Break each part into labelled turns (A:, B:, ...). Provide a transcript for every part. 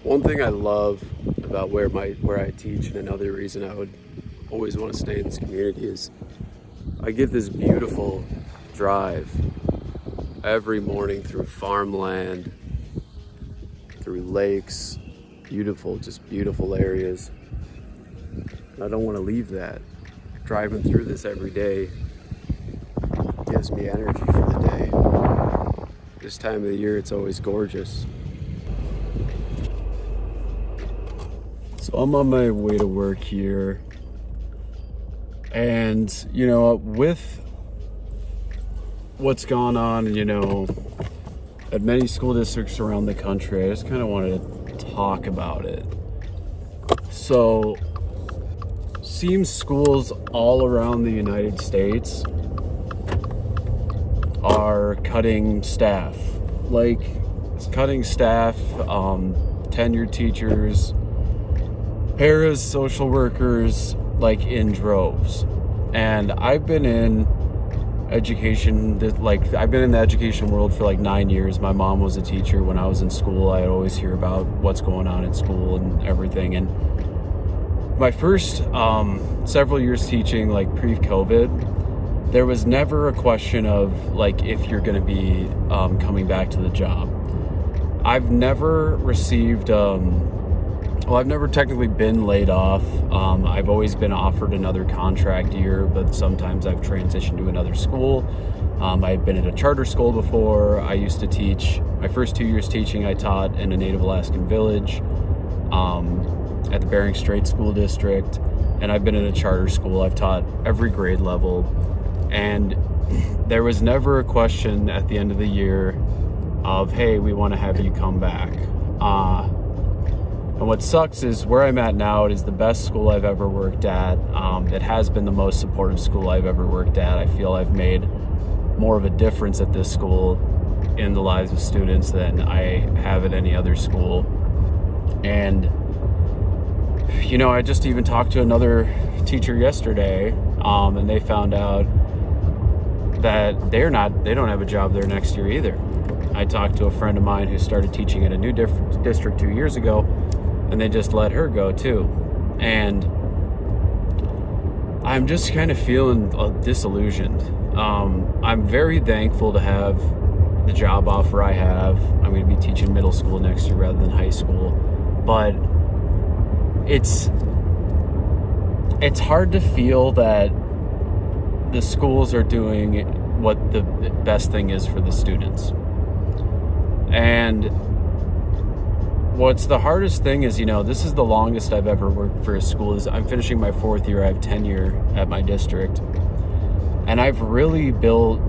A: One thing I love about where I teach, and another reason I would always want to stay in this community, is I get this beautiful drive every morning through farmland, through lakes, just beautiful areas. And I don't want to leave that. Driving through this every day gives me energy for the day. This time of the year, it's always gorgeous. So I'm on my way to work here, and with what's gone on, at many school districts around the country, I just kind of wanted to talk about it. So, seems schools all around the United States are cutting staff, tenured teachers, paras, social workers, in droves. And I've been in education, I've been in the education world for 9 years. My mom was a teacher when I was in school. I'd always hear about what's going on at school and everything. And my first several years teaching, pre-COVID, there was never a question of if you're going to be coming back to the job. I've never received I've never technically been laid off. I've always been offered another contract year, but sometimes I've transitioned to another school. I've been at a charter school before. I used to teach, my first 2 years teaching, I taught in a Native Alaskan village at the Bering Strait School District, and I've been in a charter school. I've taught every grade level, and there was never a question at the end of the year of, hey, we want to have you come back. And what sucks is where I'm at now, it is the best school I've ever worked at. It has been the most supportive school I've ever worked at. I feel I've made more of a difference at this school in the lives of students than I have at any other school. And, I just even talked to another teacher yesterday, and they found out that they don't have a job there next year either. I talked to a friend of mine who started teaching at a new district 2 years ago, and they just let her go too. And I'm just kind of feeling disillusioned. I'm very thankful to have the job offer I have. I'm going to be teaching middle school next year rather than high school. But it's hard to feel that the schools are doing what the best thing is for the students. And what's the hardest thing is, this is the longest I've ever worked for a school. I'm finishing my 4th year. I have tenure at my district. And I've really built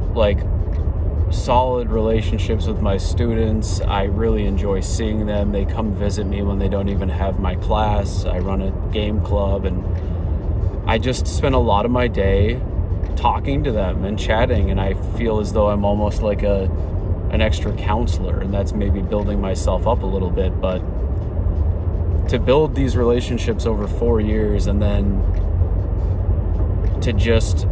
A: solid relationships with my students. I really enjoy seeing them. They come visit me when they don't even have my class. I run a game club, and I just spend a lot of my day talking to them and chatting, and I feel as though I'm almost like an extra counselor, and that's maybe building myself up a little bit. But to build these relationships over 4 years and then to just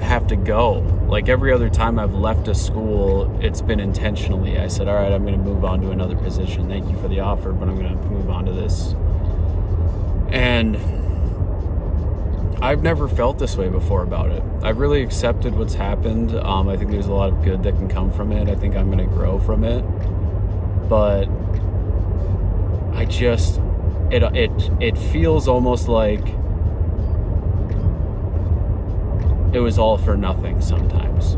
A: have to go, every other time I've left a school, it's been intentionally. I said, all right, I'm going to move on to another position. Thank you for the offer, but I'm going to move on to this. And I've never felt this way before about it. I've really accepted what's happened. I think there's a lot of good that can come from it. I think I'm going to grow from it. But it feels almost like it was all for nothing sometimes.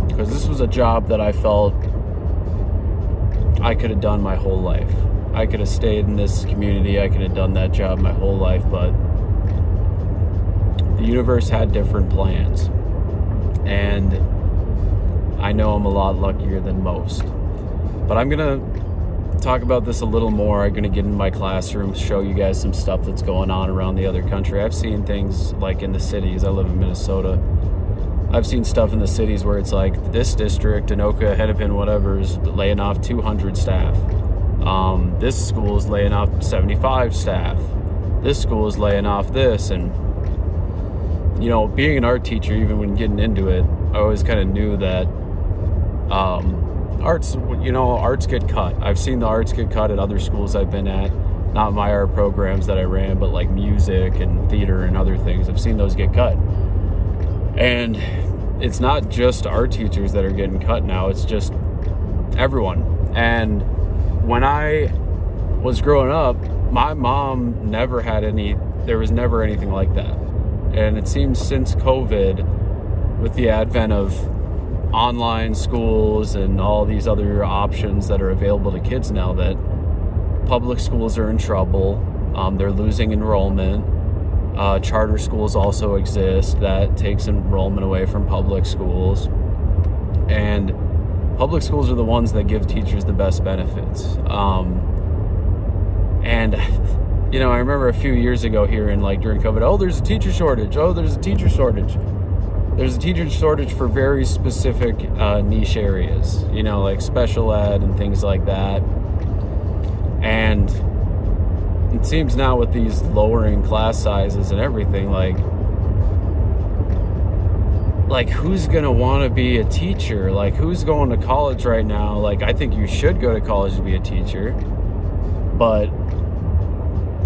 A: Because this was a job that I felt I could have done my whole life. I could have stayed in this community. I could have done that job my whole life, but the universe had different plans, and I know I'm a lot luckier than most. But I'm gonna talk about this a little more. I'm gonna get in my classroom, show you guys some stuff that's going on around the other country. I've seen things in the cities. I live in Minnesota. I've seen stuff in the cities where it's this district, Anoka, Hennepin, whatever, is laying off 200 staff. This school is laying off 75 staff. This school is laying off this. And being an art teacher, even when getting into it, I always kind of knew that arts get cut. I've seen the arts get cut at other schools I've been at. Not my art programs that I ran, but like music and theater and other things. I've seen those get cut. And it's not just art teachers that are getting cut now. It's just everyone. And when I was growing up, my mom never had there was never anything like that. And it seems since COVID, with the advent of online schools and all these other options that are available to kids now, that public schools are in trouble. They're losing enrollment. Charter schools also exist that takes enrollment away from public schools. And public schools are the ones that give teachers the best benefits. And I remember a few years ago hearing, like, during COVID, there's a teacher shortage. There's a teacher shortage. There's a teacher shortage for very specific niche areas, like special ed and things like that. And it seems now with these lowering class sizes and everything, like who's going to want to be a teacher? Like, who's going to college right now? Like, I think you should go to college to be a teacher, but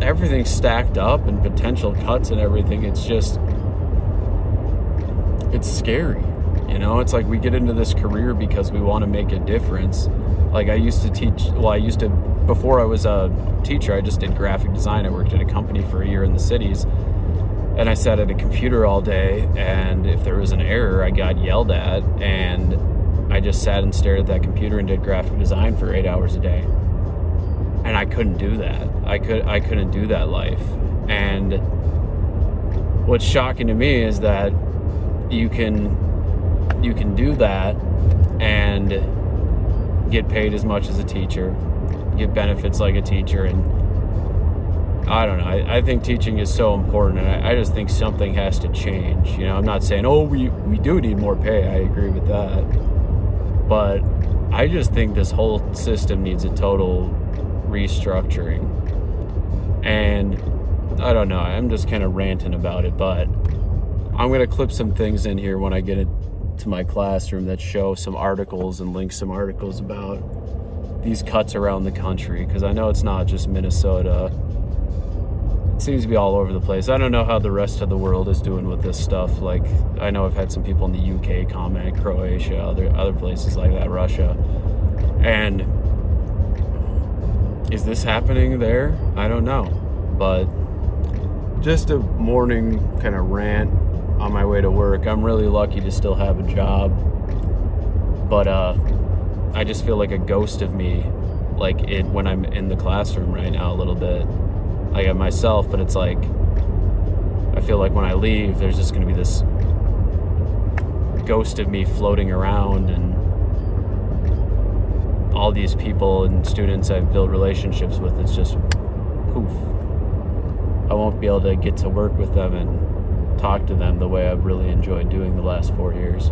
A: everything's stacked up and potential cuts and everything. It's scary. It's like we get into this career because we want to make a difference. Like, before I was a teacher, I just did graphic design. I worked at a company for a year in the cities, and I sat at a computer all day, and if there was an error, I got yelled at, and I just sat and stared at that computer and did graphic design for 8 hours a day. And I couldn't do that. I couldn't do that life. And what's shocking to me is that you can do that and get paid as much as a teacher, get benefits like a teacher, and I don't know. I think teaching is so important, and I just think something has to change. I'm not saying, we do need more pay. I agree with that. But I just think this whole system needs a total restructuring. And I don't know. I'm just kind of ranting about it, but I'm going to clip some things in here when I get to my classroom that show some articles and link some articles about these cuts around the country, because I know it's not just Minnesota. It seems to be all over the place. I don't know how the rest of the world is doing with this stuff. Like, I know I've had some people in the UK comment, Croatia, other places like that, Russia. And is this happening there? I don't know. But just a morning kind of rant on my way to work. I'm really lucky to still have a job, but I just feel like a ghost of me, when I'm in the classroom right now a little bit. I got myself, but it's like I feel like when I leave, there's just going to be this ghost of me floating around, and all these people and students I've built relationships with, it's just poof. I won't be able to get to work with them and talk to them the way I've really enjoyed doing the last 4 years.